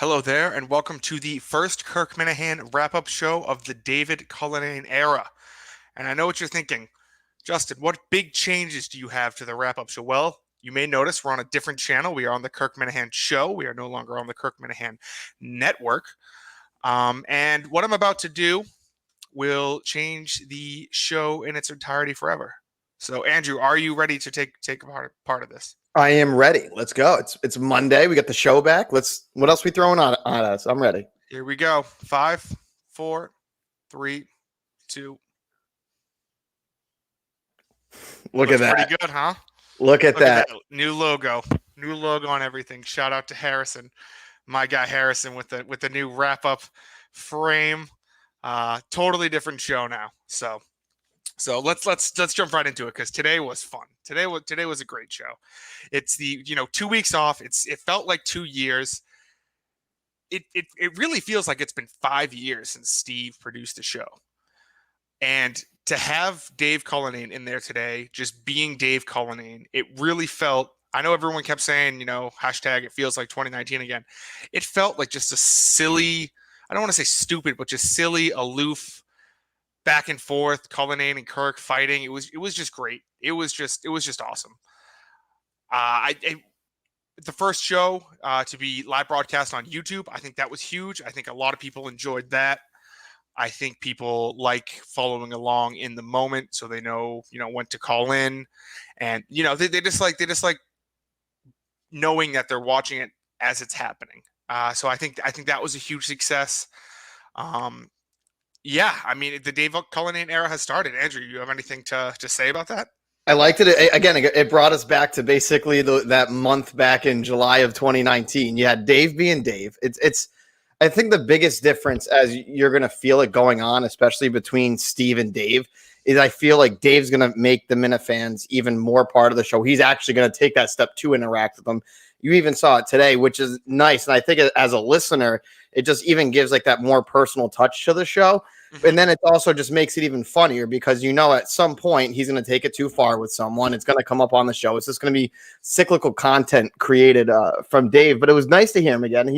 Hello there, and welcome to the first Kirk Minahan wrap-up show of the David Cullinane era. And I know what you're thinking, Justin, what big changes do you have to the wrap-up show? Well, you may notice we're on a different channel. We are on the Kirk Minahan show. We are no longer on the Kirk Minahan network. And what I'm about to do will change the show in its entirety forever. So, Andrew, are you ready to take part of this? I am ready. Let's go. It's Monday. We got the show back. What else we throwing on us? I'm ready. Here we go. 5, 4, 3, 2. Look at that. Pretty good, huh? Look at that. New logo on everything. Shout out to Harrison, my guy Harrison with the new wrap up frame. Totally different show now. So let's jump right into it because today was fun. Today was a great show. It's the 2 weeks off. It felt like 2 years. It really feels like it's been 5 years since Steve produced the show. And to have Dave Cullinane in there today, just being Dave Cullinane, it really felt. I know everyone kept saying, hashtag it feels like 2019 again. It felt like just a silly. I don't want to say stupid, but just silly, aloof, back and forth, Cullinane and Kirk fighting. It was just great. It was just awesome. The first show to be live broadcast on YouTube, I think that was huge. I think a lot of people enjoyed that. I think people like following along in the moment, so they know when to call in, and they just like knowing that they're watching it as it's happening. So I think that was a huge success. Yeah, I mean, the Dave Cullinane era has started. Andrew, you have anything to say about that? I liked it. Again, it brought us back to basically that month back in July of 2019. You had Dave being Dave. I think the biggest difference as you're going to feel it going on, especially between Steve and Dave, is I feel like Dave's going to make the Minifans even more part of the show. He's actually going to take that step to interact with them. You even saw it today, which is nice. And I think as a listener, it just even gives like that more personal touch to the show. And then it also just makes it even funnier because at some point he's going to take it too far with someone. It's going to come up on the show. It's just going to be cyclical content created from Dave. But it was nice to hear him again.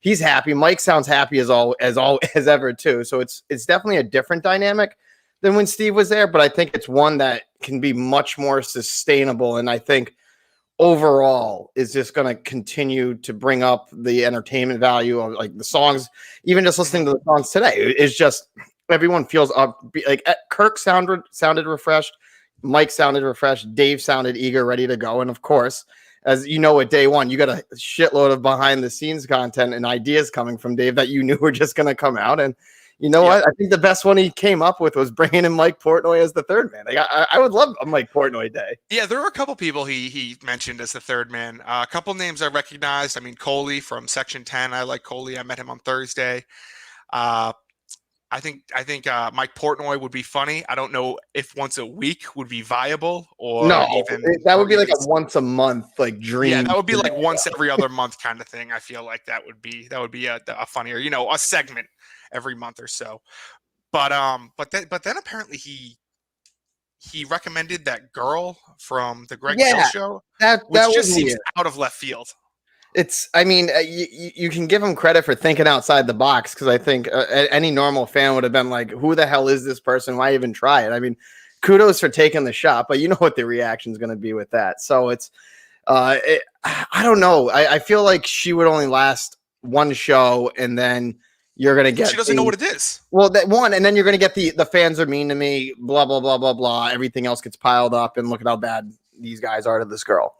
He's happy. Mike sounds happy as ever too. So it's definitely a different dynamic than when Steve was there. But I think it's one that can be much more sustainable. And I think overall is just going to continue to bring up the entertainment value of like the songs. Even just listening to the songs today is just. Everyone feels up. Like Kirk sounded refreshed. Mike sounded refreshed. Dave sounded eager, ready to go. And of course, as you know, at day one, you got a shitload of behind the scenes content and ideas coming from Dave that you knew were just going to come out. And what? I think the best one he came up with was bringing in Mike Portnoy as the third man. Like, I would love a Mike Portnoy day. Yeah, there were a couple people he mentioned as the third man. A couple names I recognized. I mean, Coley from Section 10. I like Coley. I met him on Thursday. I think Mike Portnoy would be funny. I don't know if once a week would be viable or that would be like a once a month like dream. Yeah, that would be like once every other month kind of thing. I feel like that would be a funnier, a segment every month or so. But then apparently he recommended that girl from the Greg Hill show, which just seems out of left field. You can give him credit for thinking outside the box because I think any normal fan would have been like, who the hell is this person? Why even try it? I mean, kudos for taking the shot, but you know what the reaction is going to be with that. So I don't know. I feel like she would only last one show and then you're going to get. She doesn't know what it is. Well, that one, and then you're going to get the fans are mean to me, blah, blah, blah, blah, blah. Everything else gets piled up and look at how bad these guys are to this girl.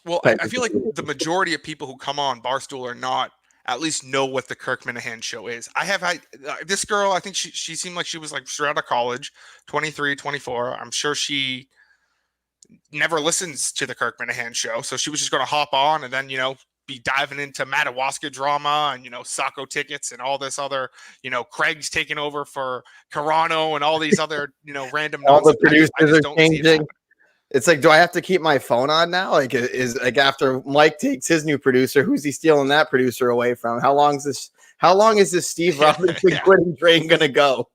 Well, I feel like the majority of people who come on, Barstool or not, at least know what the Kirk Minahan show is. This girl, I think she seemed like she was like straight out of college, 23, 24. I'm sure she never listens to the Kirk Minahan show. So she was just going to hop on and then, be diving into Madawaska drama and, Socco tickets and all this other, Craig's taking over for Carano and all these other, random. All the producers are changing. It's like, do I have to keep my phone on now? Like, is like after Mike takes his new producer, who's he stealing that producer away from? How long is this Steve Robinson quitting train gonna go?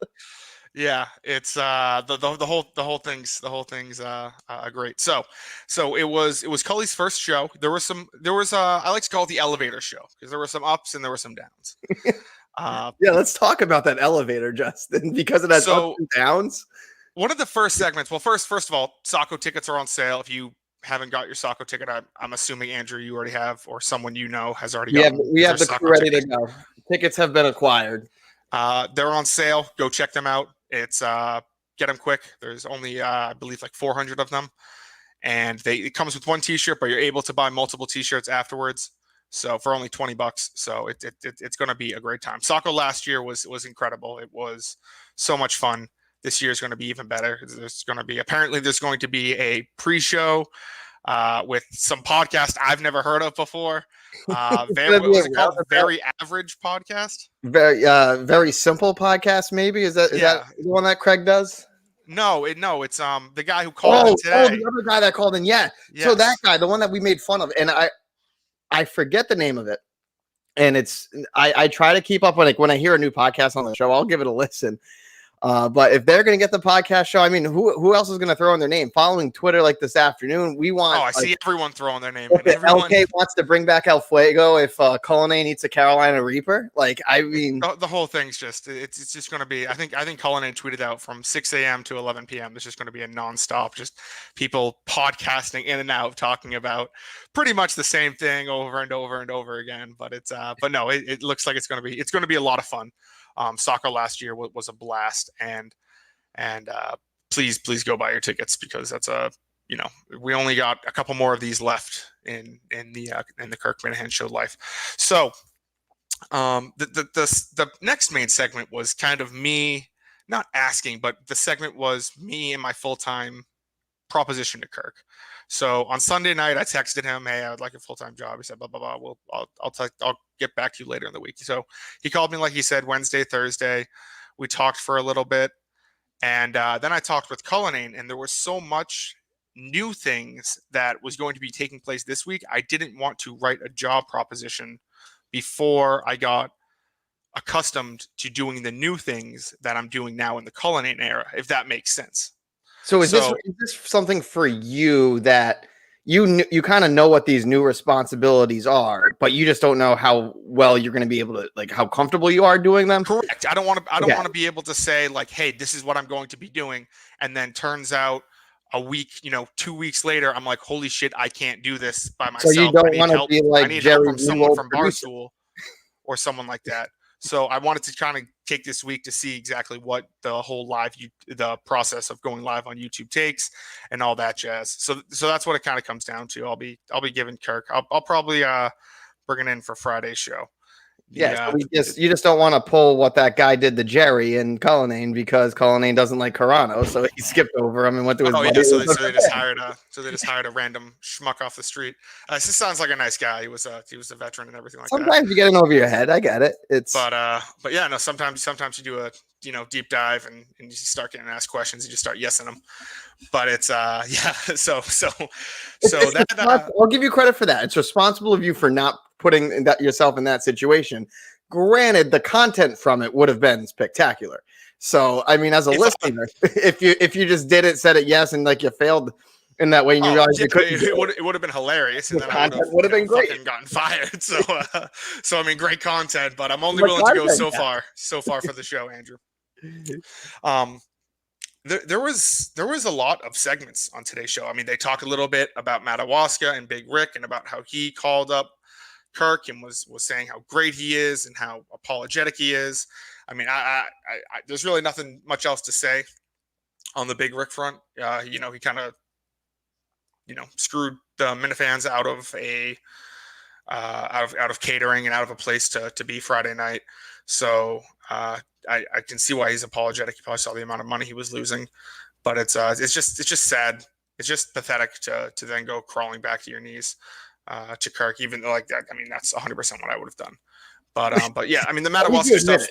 Yeah, it's the whole thing's great. So it was Cully's first show. There was I like to call it the elevator show because there were some ups and there were some downs. Uh, Yeah, let's talk about that elevator, Justin, because it has ups so and downs. one of the first segments. Well, first of all, Socco tickets are on sale. If you haven't got your Socco ticket, I'm assuming Andrew, you already have, or someone you know has already We have gotten we their have the crew Socco ready ticket. to go. Tickets have been acquired. They're on sale. Go check them out. It's get them quick. There's only I believe like 400 of them, and it comes with one T-shirt, but you're able to buy multiple T-shirts afterwards. So for only $20, so it's going to be a great time. Soccer last year was incredible. It was so much fun. This year is going to be even better. There's going to be a pre-show with some podcast I've never heard of before. It's gonna What be a was it called? roundabout, Very Average Podcast. very simple podcast. Maybe is that Yeah. the one that Craig does? No, it's the guy who called in Oh, today. the other guy that called in. Yeah. So that Yes. guy, the one that we made fun of, and I forget the name of it. And I try to keep up when I hear a new podcast on the show, I'll give it a listen. But if they're going to get the podcast show, I mean, who else is going to throw in their name? Following Twitter like this afternoon, we want Oh, I like see everyone throwing their name if in. Everyone. LK wants to bring back El Fuego, if Cullinane eats a Carolina Reaper, like I mean, The whole thing's it's just going to be. I think Cullinane tweeted out from 6 a.m. to 11 p.m. There's just going to be a nonstop, just people podcasting in and out, talking about pretty much the same thing over and over and over again. But no, it looks like it's going to be a lot of fun. Soccer last year was a blast, and please go buy your tickets because we only got a couple more of these left in the Kirk Minahan Show life. So the next main segment was kind of me not asking, but the segment was me and my full-time proposition to Kirk. So on Sunday night, I texted him, "Hey, I would like a full-time job." He said, "Blah blah blah. Well, I'll get back to you later in the week." So he called me, like he said, Wednesday, Thursday. We talked for a little bit, and then I talked with Cullinane, and there was so much new things that was going to be taking place this week. I didn't want to write a job proposition before I got accustomed to doing the new things that I'm doing now in the Cullinane era, if that makes sense. so So is this something for you that you kind of know what these new responsibilities are, but you just don't know how well you're going to be able to, like, how comfortable you are doing them? correct. I don't want to. I don't Okay. want to be able to say like, "Hey, this is what I'm going to be doing," and then turns out a week, 2 weeks later, I'm like, "Holy shit, I can't do this by So you myself. I don't need want to help. be I like need help Jerry's from new someone old from producer. Barstool or someone like that." So I wanted to kind of take this week to see exactly what the whole the process of going live on YouTube takes and all that jazz. So that's what it kind of comes down to. I'll be giving Kirk. I'll probably bring it in for Friday's show. Yeah, so you just don't want to pull what that guy did to Jerry and Cullinane because Cullinane doesn't like Carano, so he skipped over him and went to his Oh buddy. yeah, so they just hired a random schmuck off the street. This sounds like a nice guy. He was a veteran and everything like that. Sometimes you get in over your head. I get it. But yeah, no. Sometimes you do a deep dive and you start getting asked questions. You just start yesing them. But it's yeah. So that I'll give you credit for that. It's responsible of you for not putting yourself in that situation. Granted, the content from it would have been spectacular. So, I mean, as a listener, if you just did it, said it yes, and like you failed in that way, and you realized you couldn't, it would have been hilarious, and the then I content would have been great. fucking gotten fired. So I mean, great content, but I'm only What willing to go content, so far for the show, Andrew. Um, there was a lot of segments on today's show. I mean, they talked a little bit about Madawaska and Big Rick and about how he called up Kirk and was saying how great he is and how apologetic he is. I mean, I there's really nothing much else to say on the Big Rick front. He kind of screwed the Minifans out of out of catering and out of a place to be Friday night. So I can see why he's apologetic. He probably saw the amount of money he was losing, but it's just sad. It's just pathetic to then go crawling back to your knees to Kirk, even though like that. I mean, that's 100% what I would have done. But yeah, I mean the Madawaska stuff.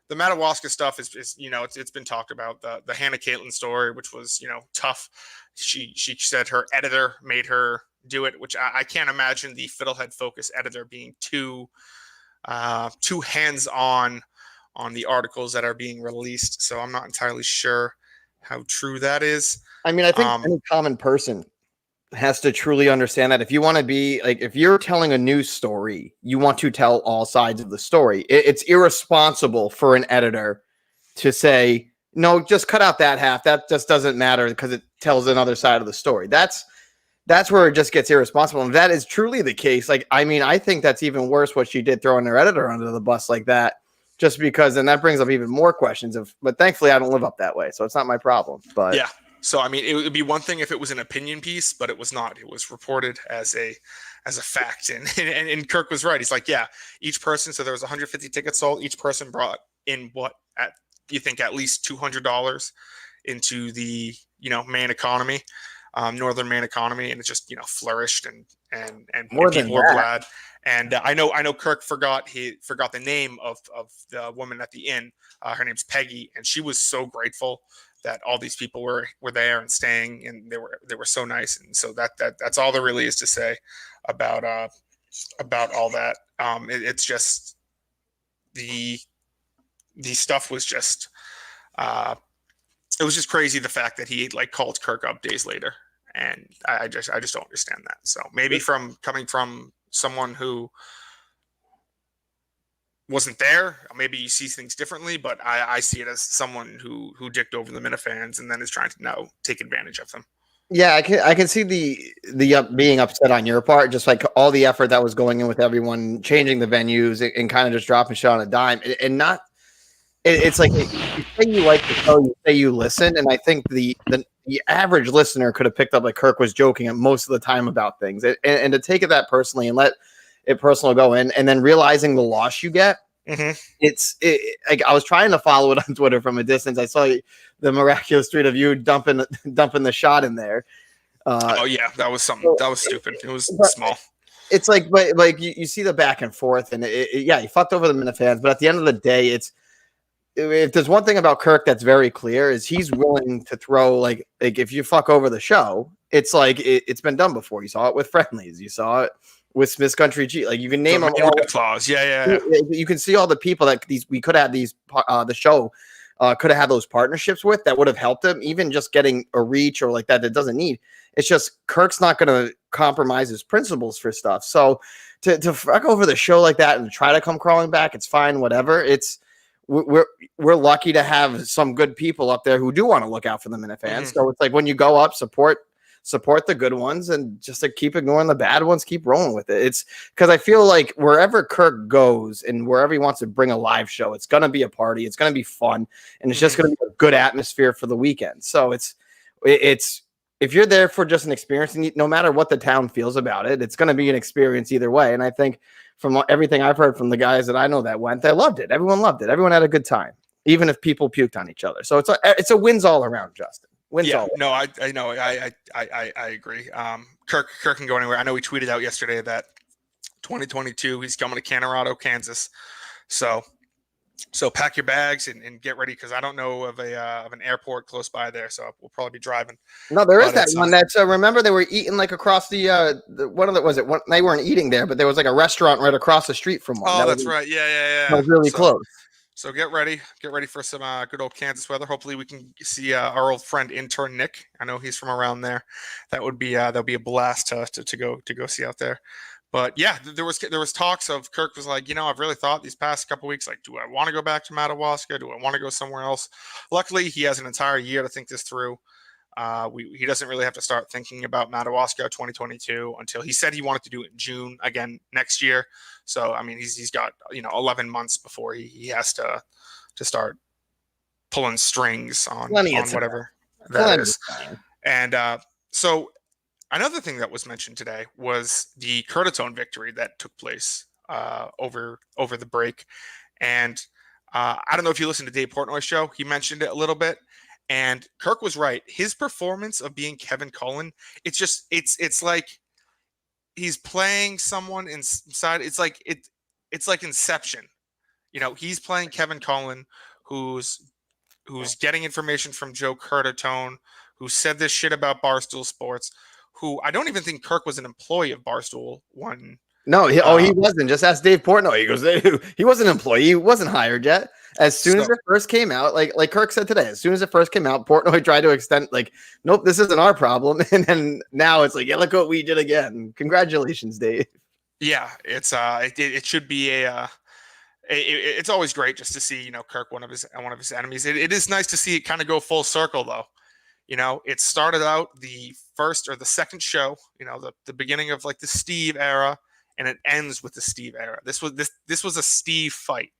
The Madawaska stuff is it's been talked about. The Hannah Caitlin story, which was tough. She said her editor made her do it, which I can't imagine the Fiddlehead Focus editor being too hands-on on the articles that are being released. So I'm not entirely sure how true that is. I mean, I think any common person has to truly understand that if you want to be like, if you're telling a news story, you want to tell all sides of the story. It's irresponsible for an editor to say, no, just cut out that half. That just doesn't matter because it tells another side of the story. That's where it just gets irresponsible. And that is truly the case. Like, I mean, I think that's even worse what she did, throwing her editor under the bus like that, just because, and that brings up even more questions of, but thankfully I don't live up that way. So it's not my problem. But yeah. So, I mean, it would be one thing if it was an opinion piece, but it was not. It was reported as a fact. And Kirk was right. He's like, yeah, each person. So there was 150 tickets sold. Each person brought in you think at least $200 into the, main economy, northern main economy. And it just, flourished and people were glad. And I know Kirk forgot the name of the woman at the inn. Her name's Peggy. And she was so grateful that all these people were there and staying, and they were so nice. And so that's all there really is to say about all that. It's just the stuff was just it was just crazy, the fact that he called Kirk up days later, and I just don't understand that. So maybe coming from someone who wasn't there, maybe you see things differently, but I see it as someone who dicked over the Minifans and then is trying to now take advantage of them. Yeah, I can see the being upset on your part, just like all the effort that was going in with everyone changing the venues and kind of just dropping shit on a dime, and not. It's like you say you like the show, you say you listen, and I think the average listener could have picked up like Kirk was joking most of the time about things, and to take it that personally and let it personal go in, and then realizing the loss you get. Mm-hmm. I was trying to follow it on Twitter from a distance. I saw the miraculous tweet of you dumping the shot in there. Oh yeah, that was something. That was stupid. It was small. It's like, but like you see the back and forth, and yeah, he fucked over the Minifans. But at the end of the day, if there's one thing about Kirk that's very clear, is he's willing to throw like if you fuck over the show, it's like it's been done before. You saw it with Friendlies. You saw it with Smith's Country G. Like you can name them all. Clause. Yeah. You can see all the people that we could have the show could have had those partnerships with that would have helped him, even just getting a reach or like that doesn't need. It's just Kirk's not going to compromise his principles for stuff. So to fuck over the show like that and try to come crawling back, it's fine, whatever. We're lucky to have some good people up there who do want to look out for the Minifans. Mm-hmm. So it's like when you go up, support the good ones, and just to keep ignoring the bad ones, keep rolling with it. It's because I feel like wherever Kirk goes and wherever he wants to bring a live show, it's going to be a party. It's going to be fun, and it's just going to be a good atmosphere for the weekend. So it's if you're there for just an experience, and no matter what the town feels about it, it's going to be an experience either way. And I think from everything I've heard from the guys that I know that went, they loved it. Everyone loved it. Everyone had a good time, even if people puked on each other. So it's a wins all around, Justin. Yeah, no, I know. I agree. Kirk can go anywhere. I know he tweeted out yesterday that 2022 he's coming to Colorado, Kansas. So pack your bags and get ready, because I don't know of an airport close by there. So we'll probably be driving. No, there is that one. That's remember they were eating like across the one of the was it one, they weren't eating there, but there was like a restaurant right across the street from one. Oh, that's right. Yeah. That was really close. So get ready for some good old Kansas weather. Hopefully we can see our old friend intern Nick. I know he's from around there. That'll be a blast to go see out there. But yeah, there was talks of Kirk was like, I've really thought these past couple weeks, like, do I want to go back to Madawaska? Do I want to go somewhere else? Luckily, he has an entire year to think this through. He doesn't really have to start thinking about Madawaska 2022 until he said he wanted to do it in June again next year. So, I mean, he's got, 11 months before he has to start pulling strings on whatever that is. And so another thing that was mentioned today was the Curtatone victory that took place over the break. And I don't know if you listened to Dave Portnoy's show. He mentioned it a little bit. And Kirk was right. His performance of being Kevin Cullen, it's like he's playing someone inside. It's like Inception. He's playing Kevin Cullen, who's getting information from Joe Curtatone, who said this shit about Barstool Sports, who I don't even think Kirk was an employee of Barstool when No, he Uh, wasn't. Just ask Dave Portnoy. He goes, he wasn't an employee. He wasn't hired yet. As soon as so it first came out, like Kirk said today, as soon as it first came out, Portnoy tried to extend, like, nope, this isn't our problem. And then now it's like, yeah, look what we did again. Congratulations, Dave. yeah, it should be it's always great just to see Kirk, one of his enemies. It is nice to see it kind of go full circle though. It started out the first or the second show, the beginning of like the Steve era, and it ends with the Steve era. This was a Steve fight.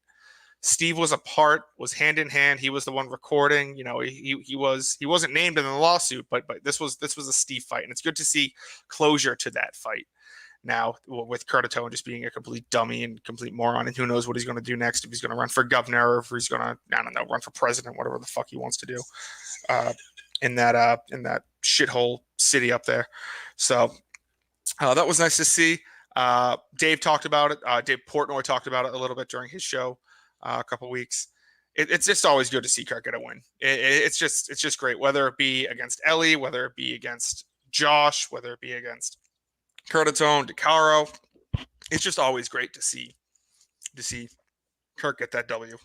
Steve was hand in hand. He was the one recording. He wasn't named in the lawsuit, but this was a Steve fight, and it's good to see closure to that fight. Now with Curtatone just being a complete dummy and complete moron, and who knows what he's going to do next, if he's going to run for governor or if he's going to, I don't know, run for president, whatever the fuck he wants to do in that shithole city up there. So that was nice to see. Dave talked about it. Dave Portnoy talked about it a little bit during his show a couple weeks. It's just always good to see Kirk get a win. It's just great, whether it be against Ellie, whether it be against Josh, whether it be against Curtatone, DeCaro. It's just always great to see Kirk get that W.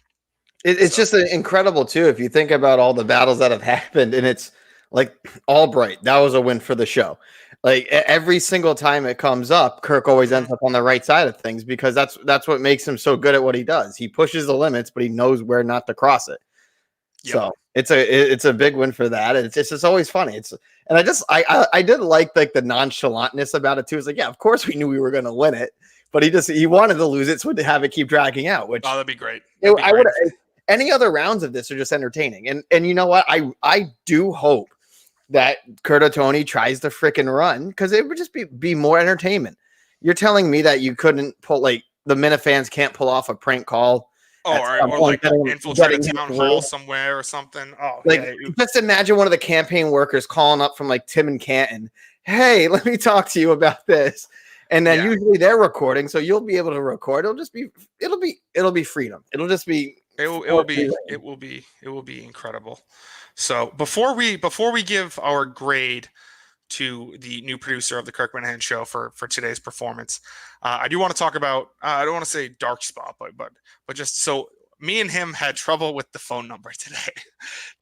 It's just incredible too if you think about all the battles that have happened, and it's like Albright, that was a win for the show. Like every single time it comes up, Kirk always ends up on the right side of things because that's what makes him so good at what he does. He pushes the limits, but he knows where not to cross it. Yep. So it's a big win for that. And it's always funny. I did like the nonchalantness about it too. It's like, yeah, of course we knew we were going to win it, but he wanted to lose it so to have it keep dragging out. Which that'd be great. I would. Any other rounds of this are just entertaining. And you know what? I do hope that Curtatone tries to freaking run because it would just be more entertainment. You're telling me that you couldn't pull, like, the Minifans can't pull off a prank call. Or like infiltrate a town hall somewhere or something. Oh, like, yeah. Just imagine one of the campaign workers calling up from like Tim and Canton. Hey, let me talk to you about this. And then usually they're recording, so you'll be able to record. It'll be freedom. It'll just be. It will be incredible. So before we give our grade to the new producer of the Kirk Monahan show for today's performance, I do want to talk about I don't want to say dark spot, but just so me and him had trouble with the phone number today.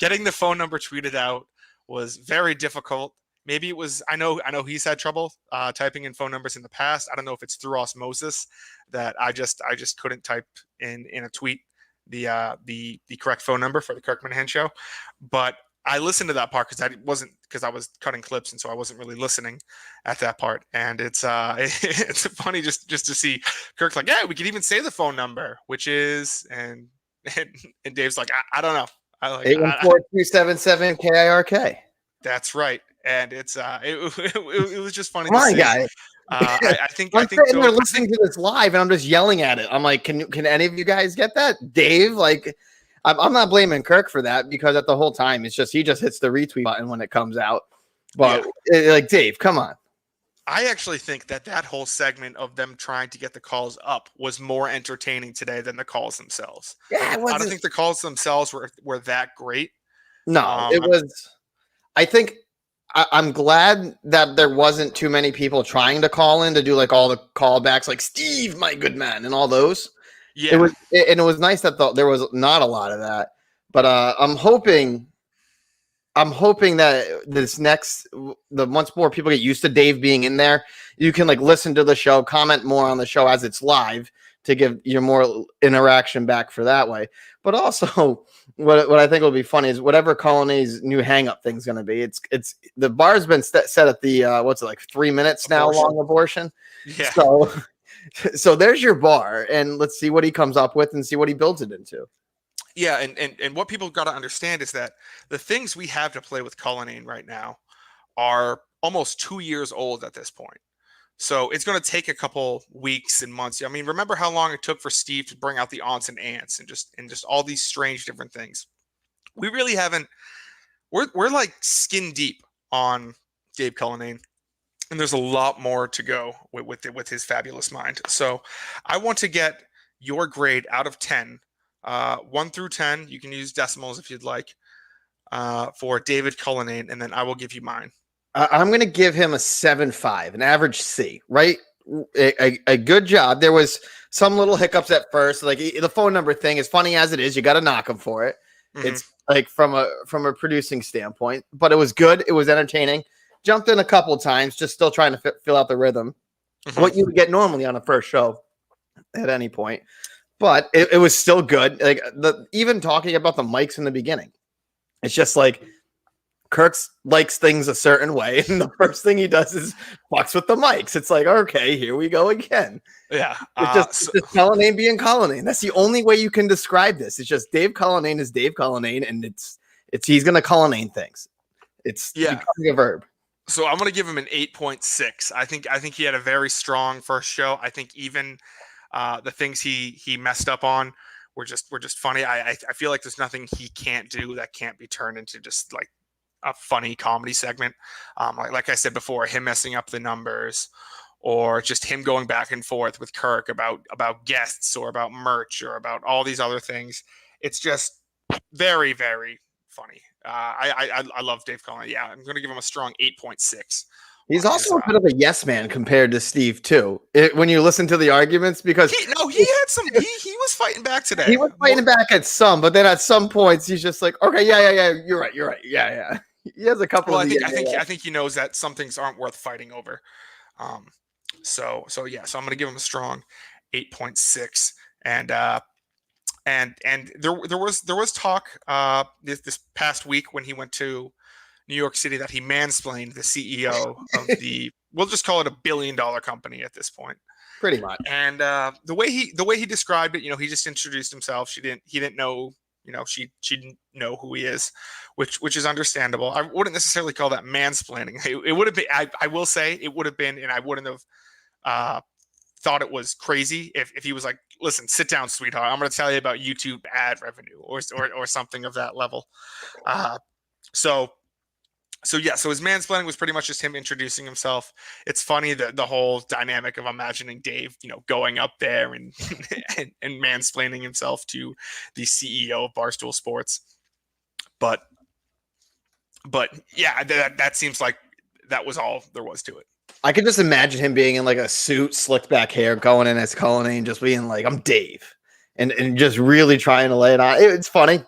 Getting the phone number tweeted out was very difficult. Maybe it was I know he's had trouble typing in phone numbers in the past. I don't know if it's through osmosis that I just couldn't type in a tweet the correct phone number for the Kirk Monahan show. But I listened to that part because I was cutting clips, and so I wasn't really listening at that part. And it's funny just to see Kirk's like, yeah, we could even say the phone number, which is and Dave's like, I don't know. I like 814-277 KIRK. That's right. And it's it was just funny. Come on, guys. I think they're listening to this live, and I'm just yelling at it. I'm like, can any of you guys get that, Dave? Like, I'm not blaming Kirk for that because at the whole time it's just he just hits the retweet button when it comes out. But like, Dave, come on. I actually think that whole segment of them trying to get the calls up was more entertaining today than the calls themselves. Yeah, I don't think the calls themselves were that great. No, it was. I think. I'm glad that there wasn't too many people trying to call in to do like all the callbacks, like Steve, my good man, and all those. Yeah, it was nice that there was not a lot of that. But I'm hoping that once more people get used to Dave being in there, you can like listen to the show, comment more on the show as it's live to give you more interaction back for that way. But also, what I think will be funny is whatever Culliнаne's new hang up thing's going to be. It's the bar's been set at the what's it, like 3 minutes now long abortion. Yeah. So there's your bar, and let's see what he comes up with and see what he builds it into. Yeah, and what people got to understand is that the things we have to play with Cullinane right now are almost 2 years old at this point. So it's going to take a couple weeks and months. I mean, remember how long it took for Steve to bring out the aunts and ants and just all these strange different things. We really haven't. We're like skin deep on Dave Cullinane, and there's a lot more to go with his fabulous mind. So I want to get your grade out of 10, 1 through 10. You can use decimals if you'd like, for David Cullinane, and then I will give you mine. I'm going to give him a 7.5, an average C, right a good job. There was some little hiccups at first. Like the phone number thing, as funny as it is, you got to knock him for it. Mm-hmm. It's like from a producing standpoint, but it was good. It was entertaining. Jumped in a couple times, just still trying to fill out the rhythm. Mm-hmm. What you would get normally on a first show at any point, but it was still good. Like even talking about the mics in the beginning, it's just like Kirk likes things a certain way, and the first thing he does is fucks with the mics. It's like, okay, here we go again. Yeah, It's just Cullinane being Cullinane. That's the only way you can describe this. It's just Dave Cullinane is Dave Cullinane, and it's he's gonna Cullinane things. It's becoming a verb. So I'm gonna give him an 8.6. I think he had a very strong first show. I think even the things he messed up on were just funny. I feel like there's nothing he can't do that can't be turned into just like a funny comedy segment. Like I said before, him messing up the numbers, or just him going back and forth with Kirk about guests or about merch or about all these other things. It's just very, very funny. I love Dave Cullinane. Yeah, I'm going to give him a strong 8.6. He's also a bit of a yes man compared to Steve too. When you listen to the arguments, because he had some. He was fighting back today. He was fighting back at some, but then at some points he's just like, okay, yeah, you're right, yeah. He has a couple. Well, of I think he knows that some things aren't worth fighting over. So I'm going to give him a strong 8.6, and there was talk this past week when he went to New York City that he mansplained the CEO of we'll just call it $1 billion company at this point. Pretty much. And the way he described it, he just introduced himself. He didn't know, she didn't know who he is, which is understandable. I wouldn't necessarily call that mansplaining. It would have been, I will say it would have been, and I wouldn't have thought it was crazy if he was like, listen, sit down, sweetheart. I'm going to tell you about YouTube ad revenue or something of that level. So his mansplaining was pretty much just him introducing himself. It's funny that the whole dynamic of imagining Dave, going up there and and mansplaining himself to the CEO of Barstool Sports. But yeah, that seems like that was all there was to it. I could just imagine him being in like a suit, slicked back hair, going in as Cullinane, just being like, I'm Dave, and just really trying to lay it on. It's funny.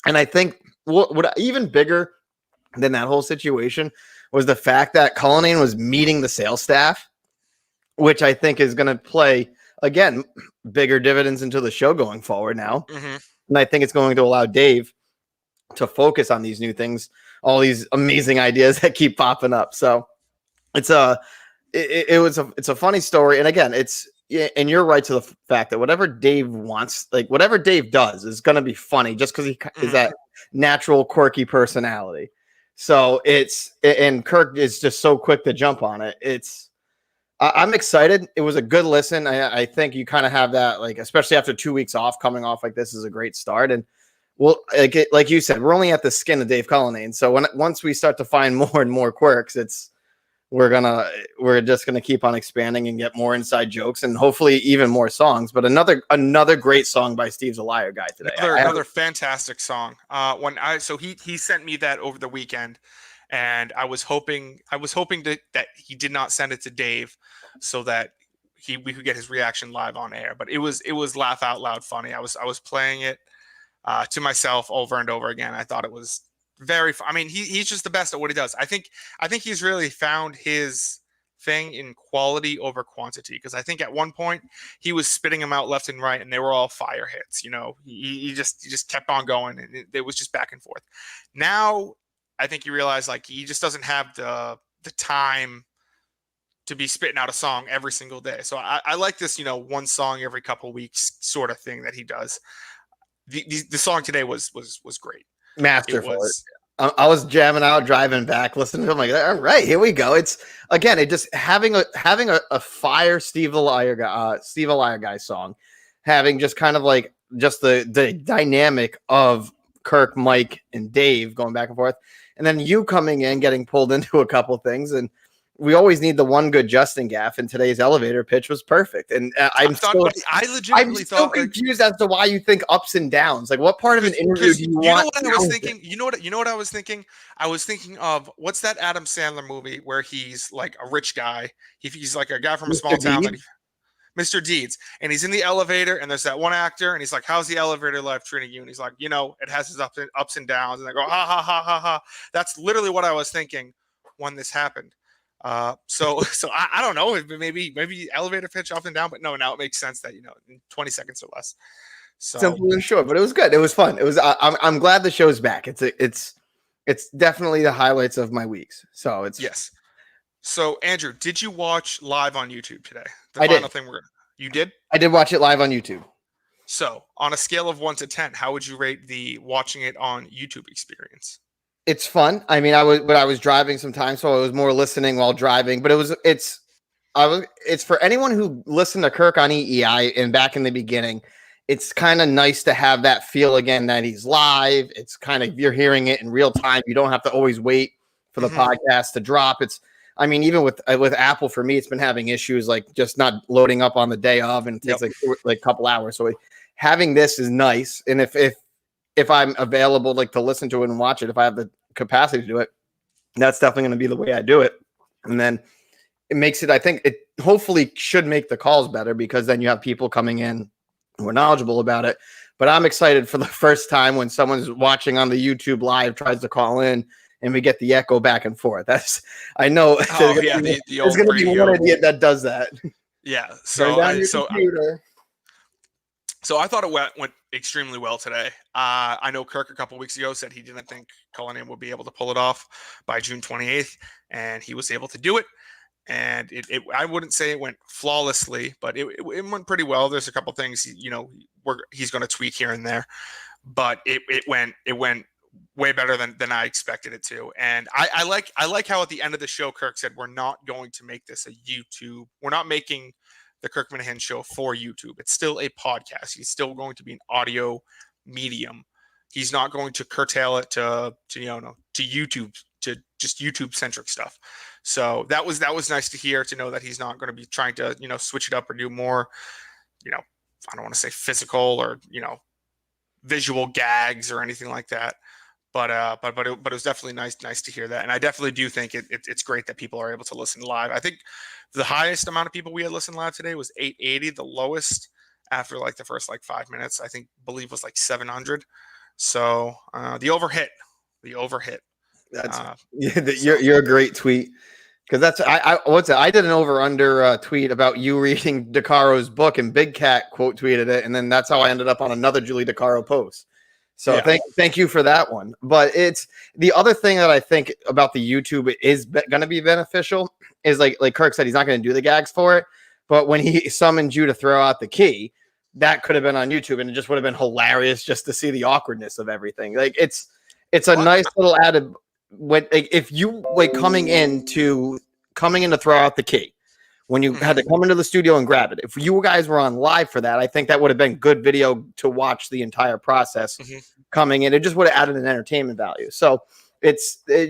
And I think what even bigger than that whole situation was the fact that Cullinane was meeting the sales staff, which I think is going to play, again, bigger dividends into the show going forward now. Mm-hmm. And I think it's going to allow Dave to focus on these new things, all these amazing ideas that keep popping up. So it's a funny story. And again, and you're right to the fact that whatever Dave wants, like whatever Dave does is going to be funny just because he is that natural quirky personality. So and Kirk is just so quick to jump on it. I'm excited. It was a good listen. I think you kind of have that, like, especially after 2 weeks off, coming off like this is a great start. And well, like you said, we're only at the skin of Dave Cullinane. So once we start to find more and more quirks, we're just gonna keep on expanding and get more inside jokes and hopefully even more songs. But another great song by Steve's a Liar Guy today. Another fantastic song. He sent me that over the weekend, and I was hoping that he did not send it to Dave so that we could get his reaction live on air. But it was laugh out loud funny. I was playing it to myself over and over again. I thought it was very. I mean, he's just the best at what he does. I think he's really found his thing in quality over quantity, because I think at one point he was spitting them out left and right, and they were all fire hits. He just kept on going, and it was just back and forth. Now I think he realized like he just doesn't have the time to be spitting out a song every single day. So I like this, one song every couple of weeks sort of thing that he does. The song today was great. Masterful. I was jamming out, driving back, listening to him like, all right, here we go. It's again, it just having a fire Steve the Liar Guy song, having just kind of like just the dynamic of Kirk, Mike, and Dave going back and forth, and then you coming in, getting pulled into a couple things, and we always need the one good Justin gaff, and today's elevator pitch was perfect. And I thought, but I legitimately thought, confused as to why you think ups and downs. Like, what part of an interview do you want? What I was thinking? You know what I was thinking? I was thinking of what's that Adam Sandler movie where he's like a rich guy. He's like a guy from a small town that Mr. Deeds, and he's in the elevator, and there's that one actor, and he's like, "How's the elevator life treating you?" And he's like, "It has its ups and downs." And I go, "Ha ha ha ha ha." That's literally what I was thinking when this happened. So I don't know. Maybe elevator pitch up and down, but no, now it makes sense that in 20 seconds or less. So simple and short, but it was good. It was fun. It was. I'm glad the show's back. It's definitely the highlights of my weeks. So it's yes. So Andrew, did you watch live on YouTube today? I did. You did? I did watch it live on YouTube. So on a scale of 1 to 10, how would you rate the watching it on YouTube experience? It's fun. I mean, I was driving sometimes, so I was more listening while driving. But it's for anyone who listened to Kirk on EEI and back in the beginning. It's kind of nice to have that feel again that he's live. It's kind of you're hearing it in real time. You don't have to always wait for the podcast to drop. I mean, even with Apple, for me, it's been having issues like just not loading up on the day of, and it takes like a couple hours. So having this is nice. And if I'm available, like to listen to it and watch it, if I have the capacity to do it, that's definitely going to be the way I do it. And then it makes it, I think it hopefully should make the calls better because then you have people coming in who are knowledgeable about it. But I'm excited for the first time when someone's watching on the YouTube live tries to call in and we get the echo back and forth. I know there's going to be one idiot that does that. Yeah. So I thought it went extremely well today. I know Kirk a couple weeks ago said he didn't think Cullinane would be able to pull it off by June 28th, and he was able to do it. And I wouldn't say it went flawlessly, but it went pretty well. There's a couple things he's going to tweak here and there, but it went way better than I expected it to. And I like how at the end of the show Kirk said we're not going to make this a YouTube. We're not making the Kirk Minahan show for YouTube. It's still a podcast. He's still going to be an audio medium. He's not going to curtail it to YouTube, to just YouTube centric stuff. So that was nice to hear, to know that he's not going to be trying to switch it up or do more I don't want to say physical or visual gags or anything like that. But it was definitely nice to hear that, and I definitely do think it's great that people are able to listen live. I think the highest amount of people we had listened live today was 880. The lowest after like the first 5 minutes, believe was like 700. So the overhit. That's you're a great tweet because that's I did an over under tweet about you reading DeCaro's book and Big Cat quote tweeted it, and then that's how I ended up on another Julie DeCaro post. So thank you for that one. But it's the other thing that I think about the YouTube is going to be beneficial is like Kirk said, he's not going to do the gags for it. But when he summoned you to throw out the key, that could have been on YouTube, and it just would have been hilarious just to see the awkwardness of everything. Like it's a nice little added when if you coming in to throw out the key. When you had to come into the studio and grab it. If you guys were on live for that, I think that would have been good video to watch the entire process coming in. It just would have added an entertainment value. So it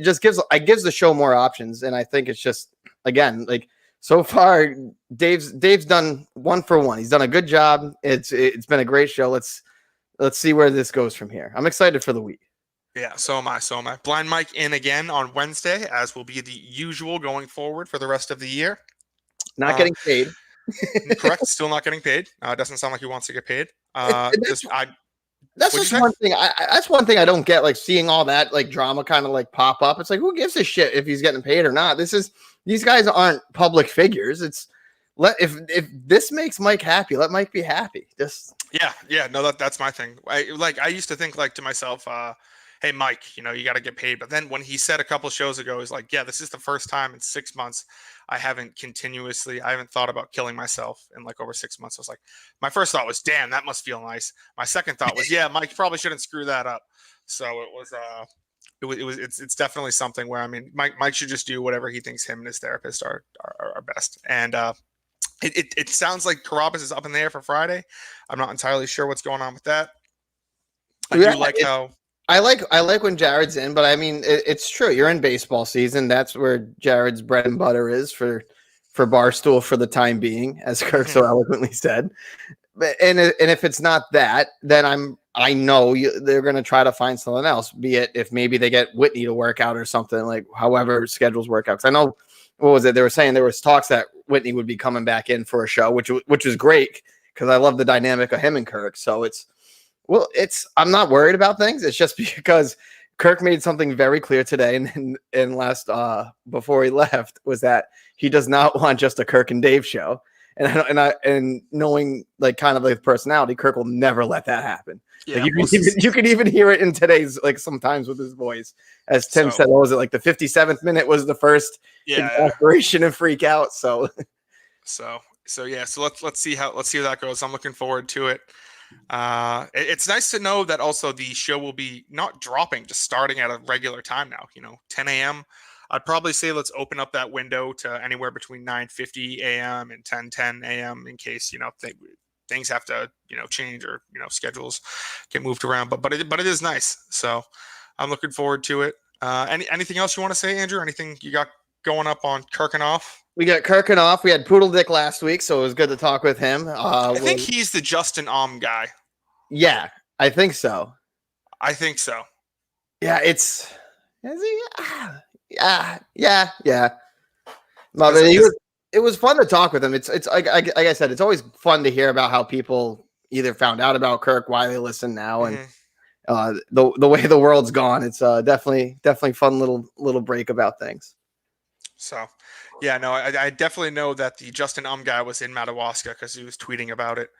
just gives the show more options. And I think it's just, again, like so far, Dave's done 1 for 1. He's done a good job. It's been a great show. Let's see where this goes from here. I'm excited for the week. Yeah, so am I. Blind Mike in again on Wednesday, as will be the usual going forward for the rest of the year. Not getting paid. Correct. Still not getting paid. It doesn't sound like he wants to get paid. That's one thing. That's one thing I don't get. Like seeing all that drama kind of pop up. It's like, who gives a shit if he's getting paid or not? These guys aren't public figures. If this makes Mike happy, let Mike be happy. No, that's my thing. I used to think to myself, hey, Mike, you got to get paid. But then when he said a couple shows ago, he's like, yeah, this is the first time in 6 months I haven't thought about killing myself in over 6 months. I was like, my first thought was, damn, that must feel nice. My second thought was, yeah, Mike probably shouldn't screw that up. So it's definitely something where, Mike should just do whatever he thinks him and his therapist are best. And it sounds like Carabas is up in the air for Friday. I'm not entirely sure what's going on with that. I do like how I like when Jared's in, but I mean it's true. You're in baseball season. That's where Jared's bread and butter is for Barstool for the time being, as Kirk so eloquently said. And if it's not that, then I know they're going to try to find something else. Be it if maybe they get Whitney to work out or something, like however schedules work out. Because I know what was it they were saying, there was talks that Whitney would be coming back in for a show, which is great because I love the dynamic of him and Kirk. So I'm not worried about things. It's just because Kirk made something very clear today and last before he left was that he does not want just a Kirk and Dave show. And knowing like kind of like personality, Kirk will never let that happen. Yeah, Like you can even hear it in today's, like, sometimes with his voice, as Tim said. What was it, like the 57th minute was the first exasperation and freak out? So let's see how that goes. I'm looking forward to it. It's nice to know that also the show will be not dropping, just starting at a regular time now. 10 a.m. I'd probably say let's open up that window to anywhere between 9:50 a.m. and 10:10 a.m. in case things have to change or schedules get moved around. But it is nice. So I'm looking forward to it. Anything else you want to say, Andrew? Anything you got going up on Kirkin Off? We got Kirkin Off. We had Poodle Dick last week, so it was good to talk with him. I think he's the Justin guy. Yeah, I think so. Yeah, is he? Yeah. No, but it was fun to talk with him. It's like I said, it's always fun to hear about how people either found out about Kirk, why they listen now, and the way the world's gone. It's definitely fun little break about things. So, yeah, no, I definitely know that the Justin guy was in Madawaska because he was tweeting about it.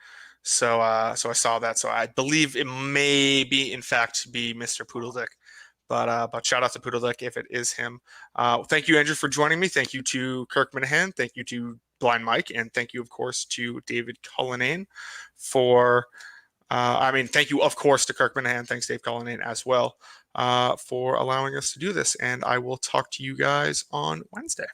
So I saw that. So I believe it may be, in fact, be Mr. Poodle Dick. But shout out to Poodle Dick if it is him. Thank you, Andrew, for joining me. Thank you to Kirk Minahan. Thank you to Blind Mike. And thank you, of course, to David Cullinane for thank you, of course, to Kirk Minahan. Thanks, Dave Cullinane, as well, for allowing us to do this. And I will talk to you guys on Wednesday.